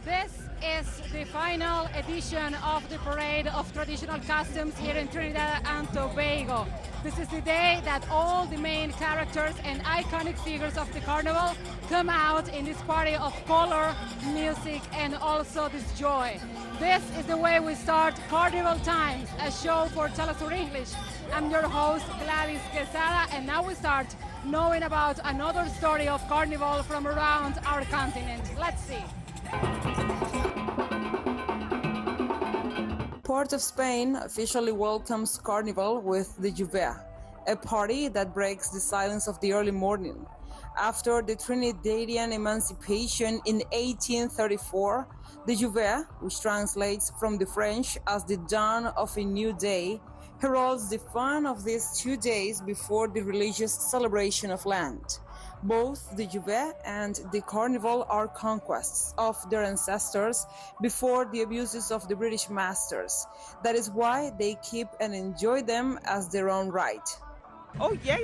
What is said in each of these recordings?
This is the final edition of the Parade of Traditional Costumes here in Trinidad and Tobago. This is the day that all the main characters and iconic figures of the carnival come out in this party of color, music, and also this joy. This is the way we start Carnival Time, a show for teleSUR English. I'm your host, Gladys Quesada, and now we start knowing about another story of Carnival from around our continent. Let's see. Port of Spain officially welcomes Carnival with the Lluvia, a party that breaks the silence of the early morning. After the Trinidadian emancipation in 1834, the Lluvia, which translates from the French as the dawn of a new day, heralds the fun of these 2 days before the religious celebration of Lent. Both the Lluvia and the Carnival are conquests of their ancestors before the abuses of the British masters. That is why they keep and enjoy them as their own right. Oh yeah.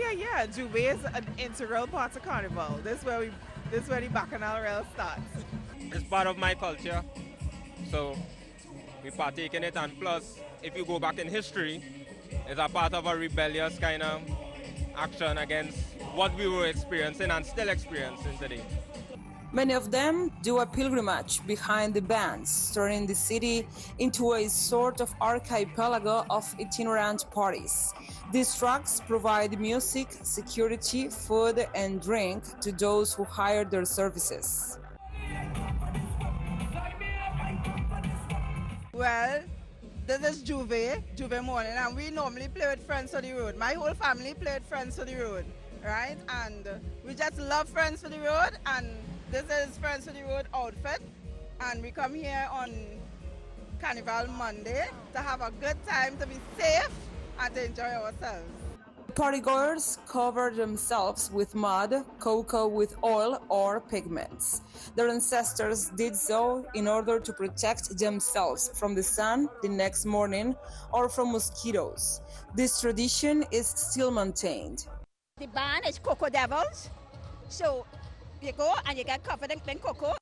Lluvia is an integral part of Carnival. This is where the Bacchanal rail starts. It's part of my culture, so we partake in it. And plus, if you go back in history, it's a part of a rebellious kind of action against what we were experiencing and still experiencing today. Many of them do a pilgrimage behind the bands, turning the city into a sort of archipelago of itinerant parties. These trucks provide music, security, food, and drink to those who hire their services. Well, this is Juve morning, and we normally play with Friends for the Road. My whole family played Friends for the Road, right? And we just love Friends for the Road, and this is Friends for the Road outfit. And we come here on Carnival Monday to have a good time, to be safe, and to enjoy ourselves. Partygoers cover themselves with mud, cocoa with oil, or pigments. Their ancestors did so in order to protect themselves from the sun the next morning or from mosquitoes. This tradition is still maintained. The band is Cocoa Devils, so you go and you get covered in cocoa.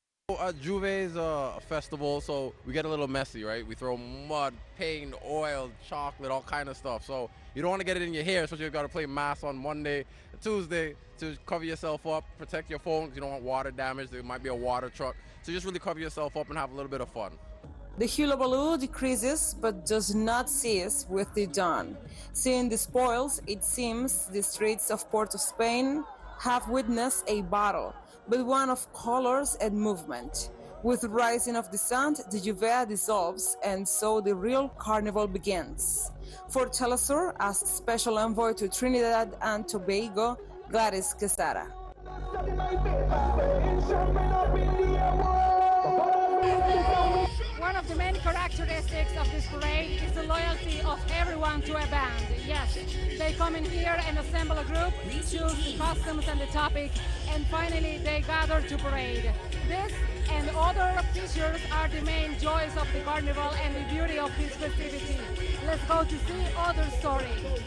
Juve is a festival, so we get a little messy, right? We throw mud, paint, oil, chocolate, all kind of stuff. So you don't want to get it in your hair, especially if you've got to play mass on Monday, Tuesday, to cover yourself up, protect your phone. You don't want water damage. There might be a water truck. So just really cover yourself up and have a little bit of fun. The hullabaloo decreases but does not cease with the dawn. Seeing the spoils, it seems the streets of Port of Spain have witnessed a battle, but one of colors and movement. With the rising of the sun, the Lluvia dissolves, and so the real carnival begins. For teleSUR, as special envoy to Trinidad and Tobago, Gladys Quesada. One of the main characteristics of this parade is the loyalty of everyone to a band. Yes, they come in here and assemble a group, choose the costumes and the topic, and finally they gather to parade. This and other features are the main joys of the carnival and the beauty of this festivity. Let's go to see other stories.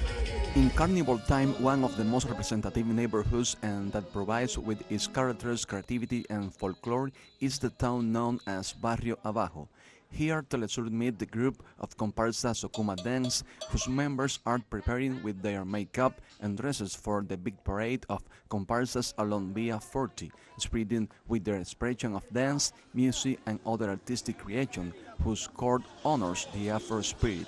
In Carnival Time, one of the most representative neighborhoods and that provides with its characters, creativity and folklore is the town known as Barrio Abajo. Here, teleSUR meet the group of comparsa Socuma Dance, whose members are preparing with their makeup and dresses for the big parade of comparsas along Via 40, spreading with their expression of dance, music and other artistic creation, whose court honors the Afro spirit.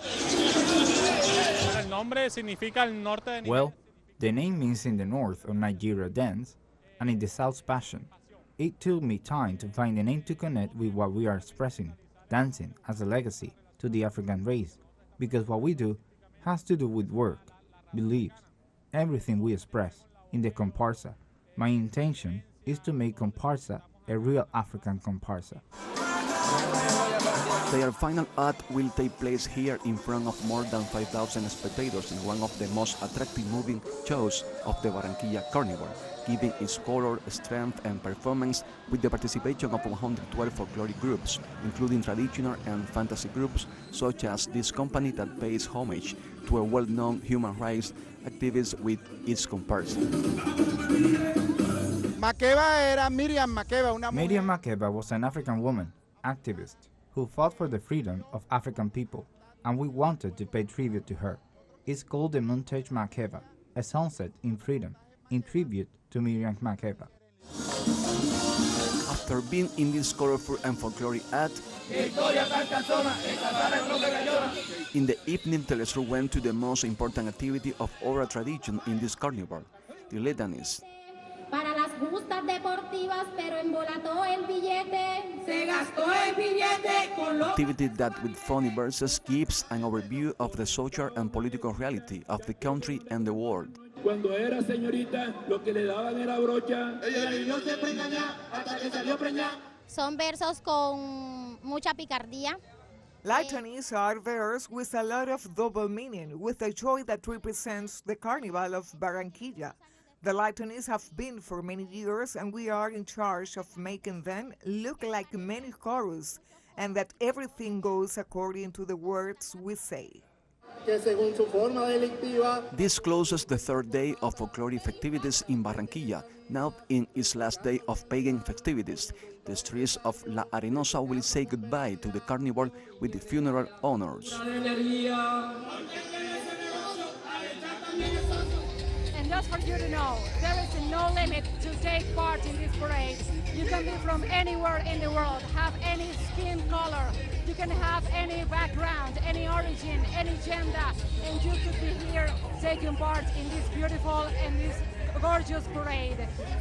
Well, the name means in the north of Nigeria dance, and in the south passion. It took me time to find a name to connect with what we are expressing, dancing as a legacy to the African race, because what we do has to do with work, beliefs, everything we express in the comparsa. My intention is to make comparsa a real African comparsa. Their final act will take place here in front of more than 5,000 spectators in one of the most attractive moving shows of the Barranquilla Carnival, giving its color, strength and performance with the participation of 112 folkloric groups, including traditional and fantasy groups such as this company that pays homage to a well-known human rights activist with its comparsa. Miriam Makeba was an African woman activist who fought for the freedom of African people, and we wanted to pay tribute to her. It's called the Montage Makeba, a sunset in freedom, in tribute to Miriam Makeba. After being in this colorful and folkloric act, in the evening teleSUR went to the most important activity of oral tradition in this carnival, the litanies. Para las justas deportivas, pero embolató el billete. Se gastó el billete con lo... Activity that with funny verses gives an overview of the social and political reality of the country and the world. Cuando era señorita, lo que le daban era brocha. Ella vivió siempre engañada hasta que salió preñada. Son versos con mucha picardía. Litanies are verse with a lot of double meaning, with the joy that represents the Carnival of Barranquilla. The litanies have been for many years, and we are in charge of making them look like many chorus, and that everything goes according to the words we say. This closes the third day of folkloric festivities in Barranquilla, now in its last day of pagan festivities. The streets of La Arenosa will say goodbye to the carnival with the funeral honors. And just for you to know, there is no limit to take part in this parade. You can be from anywhere in the world, have any skin color, you can have any background, any origin, any gender, and you could be here taking part in this beautiful and this gorgeous parade.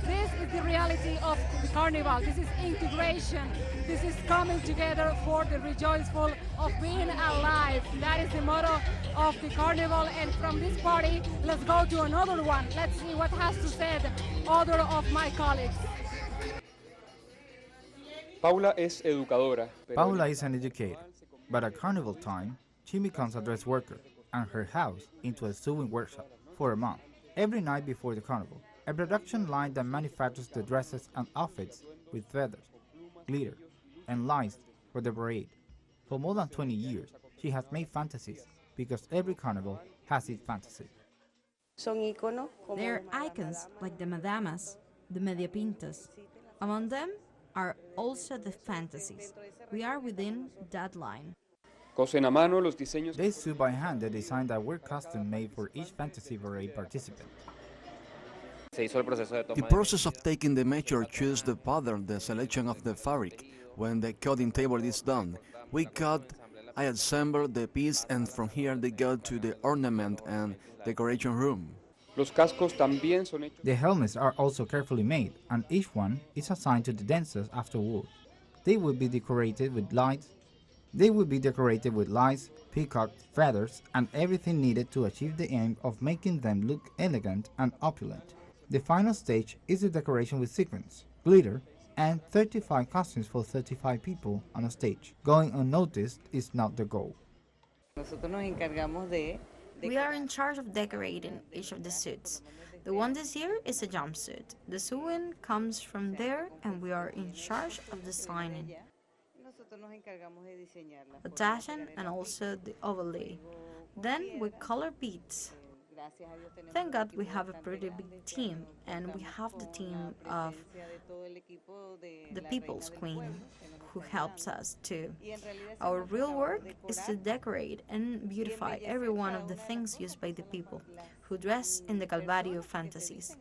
This is the reality of the carnival. This is integration. This is coming together for the rejoiceful of being alive. That is the motto of the carnival. And from this party, let's go to another one. Let's see what has to say other of my colleagues. Paula is educadora. Paula is an educator, but at carnival time, she becomes a dress worker and her house into a sewing workshop for a month. Every night before the carnival, a production line that manufactures the dresses and outfits with feathers, glitter, and lights for the parade. For more than 20 years, she has made fantasies, because every carnival has its fantasy. They're icons like the Madamas, the Mediapintas. Among them are also the fantasies. We are within that line. They sew by hand the design that were custom made for each fantasy parade participant. The process of taking the measure choose the pattern, the selection of the fabric. When the cutting table is done, we cut, I assemble the piece, and from here they go to the ornament and decoration room. The helmets are also carefully made, and each one is assigned to the dancers afterward. They will be decorated with lights, peacock feathers, and everything needed to achieve the aim of making them look elegant and opulent. The final stage is the decoration with sequins, glitter, and 35 costumes for 35 people on a stage. Going unnoticed is not the goal. We are in charge of decorating each of the suits. The one this year is a jumpsuit. The sewing comes from there, and we are in charge of designing, attaching, and also the overlay. Then we color beads. Thank God we have a pretty big team, and we have the team of the People's Queen, who helps us too. Our real work is to decorate and beautify every one of the things used by the people, who dress in the Calvario fantasies.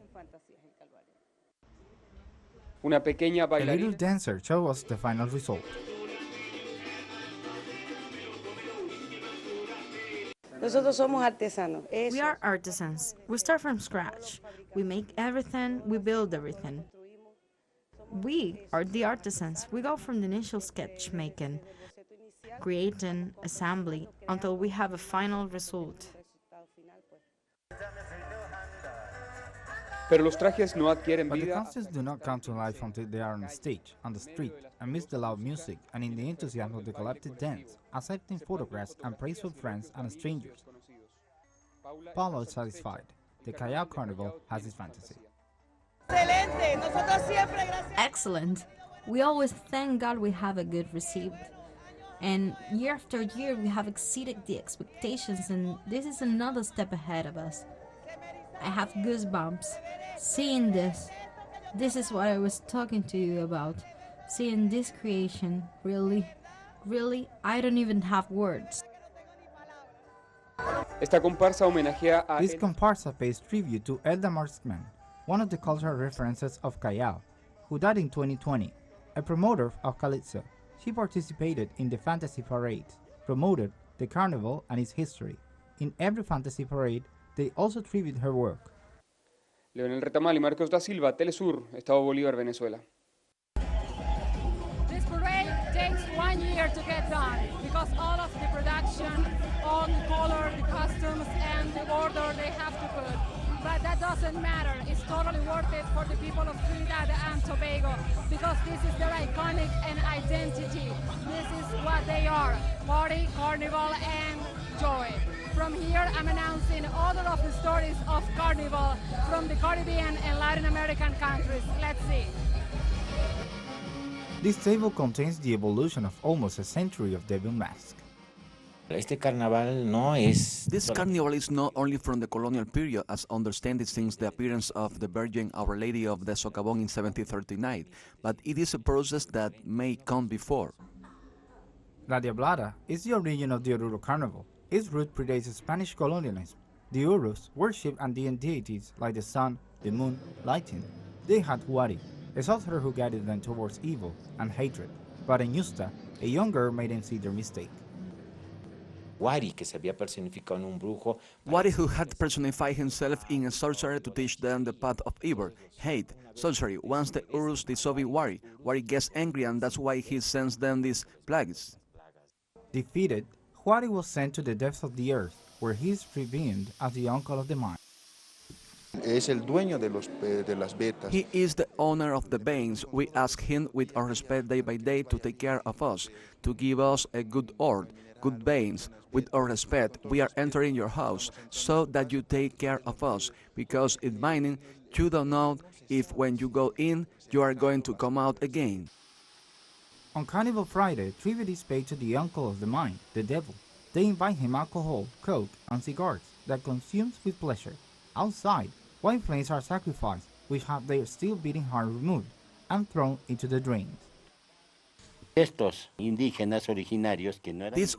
A little dancer shows us the final result. We are artisans. We start from scratch. We make everything, we build everything. We are the artisans. We go from the initial sketch making, creating, assembly, until we have a final result. But the costumes do not come to life until they are on the stage, on the street, amidst the loud music, and in the enthusiasm of the collective dance, accepting photographs and praise from friends and strangers. Paula is satisfied. The Callao Carnival has its fantasy. Excellent. We always thank God we have a good receipt. And year after year we have exceeded the expectations, and this is another step ahead of us. I have goosebumps seeing this. This is what I was talking to you about. Seeing this creation, really, I don't even have words. Esta comparsa homenajea a This comparsa pays tribute to Elda Marksman, one of the cultural references of Callao, who died in 2020, a promoter of Calypso. She participated in the fantasy parades, promoted the carnival and its history. In every fantasy parade, they also tribute her work. Leonel Retamal y Marcos da Silva, teleSUR, Estado Bolívar, Venezuela. This parade takes 1 year to get done because all of the production, all the color, the costumes, and the order they have to put. But that doesn't matter. It's totally worth it for the people of Trinidad and Tobago because this is their iconic and identity. This is what they are: party, carnival, and joy. From here, I'm announcing all of the stories of Carnival from the Caribbean and Latin American countries. Let's see. This table contains the evolution of almost a century of devil mask. This carnival is not only from the colonial period, as understood since the appearance of the Virgin Our Lady of the Socavón in 1739, but it is a process that may come before. La Diablada is the origin of the Oruro Carnival. Its root predates Spanish colonialism. The Urus worshipped Andean deities like the sun, the moon, lightning. They had Huari, a sorcerer who guided them towards evil and hatred. But in Yusta, a young girl made them see their mistake. Huari, que se había personificado en un brujo. Huari, who had personified himself in a sorcerer to teach them the path of evil, hate, sorcery. Once the Urus disobey Huari, Huari gets angry, and that's why he sends them these plagues. Defeated, Huari was sent to the depths of the earth, where he is revealed as the uncle of the mine. He is the owner of the veins. We ask him with our respect day by day to take care of us, to give us a good ore, good veins. With our respect, we are entering your house so that you take care of us, because in mining, you don't know if when you go in, you are going to come out again. On Carnival Friday, tribute is paid to the uncle of the mine, the devil. They invite him alcohol, coke, and cigars that consumes with pleasure. Outside, white flames are sacrificed, which have their still beating heart removed and thrown into the drains. These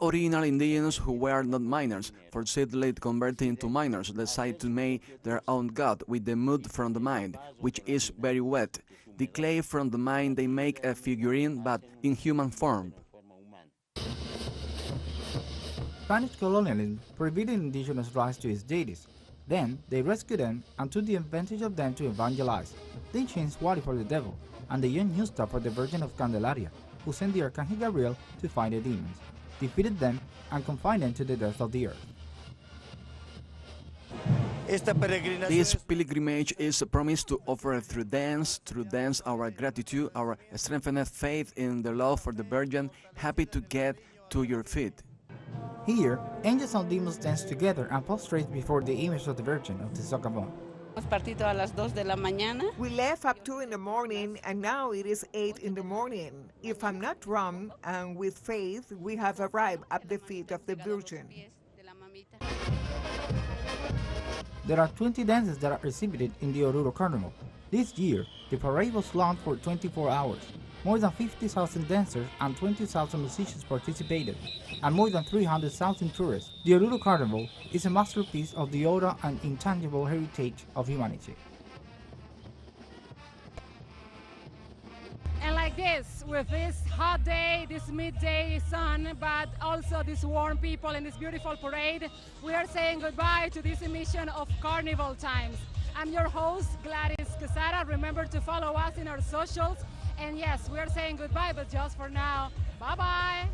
original indigenous who were not miners, forcibly converted into miners, decide to make their own god with the mud from the mine, which is very wet. The clay from the mine they make a figurine, but in human form. Spanish colonialism prohibited indigenous rights to its deities. Then they rescued them and took the advantage of them to evangelize. They changed Huari for the devil, and the young Yusta for the Virgin of Candelaria, who sent the Archangel Gabriel to fight the demons, defeated them, and confined them to the depths of the earth. This pilgrimage is a promise to offer through dance our gratitude, our strengthened faith in the love for the Virgin, happy to get to your feet. Here, angels and demons dance together and prostrate before the image of the Virgin of the Socavón. We left up 2 in the morning, and now it is 8 in the morning. If I'm not wrong, and with faith, we have arrived at the feet of the Virgin. There are 20 dances that are exhibited in the Oruro Carnival. This year, the parade was launched for 24 hours. More than 50,000 dancers and 20,000 musicians participated, and more than 300,000 tourists. The Oruro Carnival is a masterpiece of the aura and intangible heritage of humanity. And like this, with this hot day, this midday sun, but also these warm people and this beautiful parade, we are saying goodbye to this emission of Carnival Times. I'm your host, Gladys Quesada. Remember to follow us in our socials. And yes, we are saying goodbye, but just for now. Bye-bye.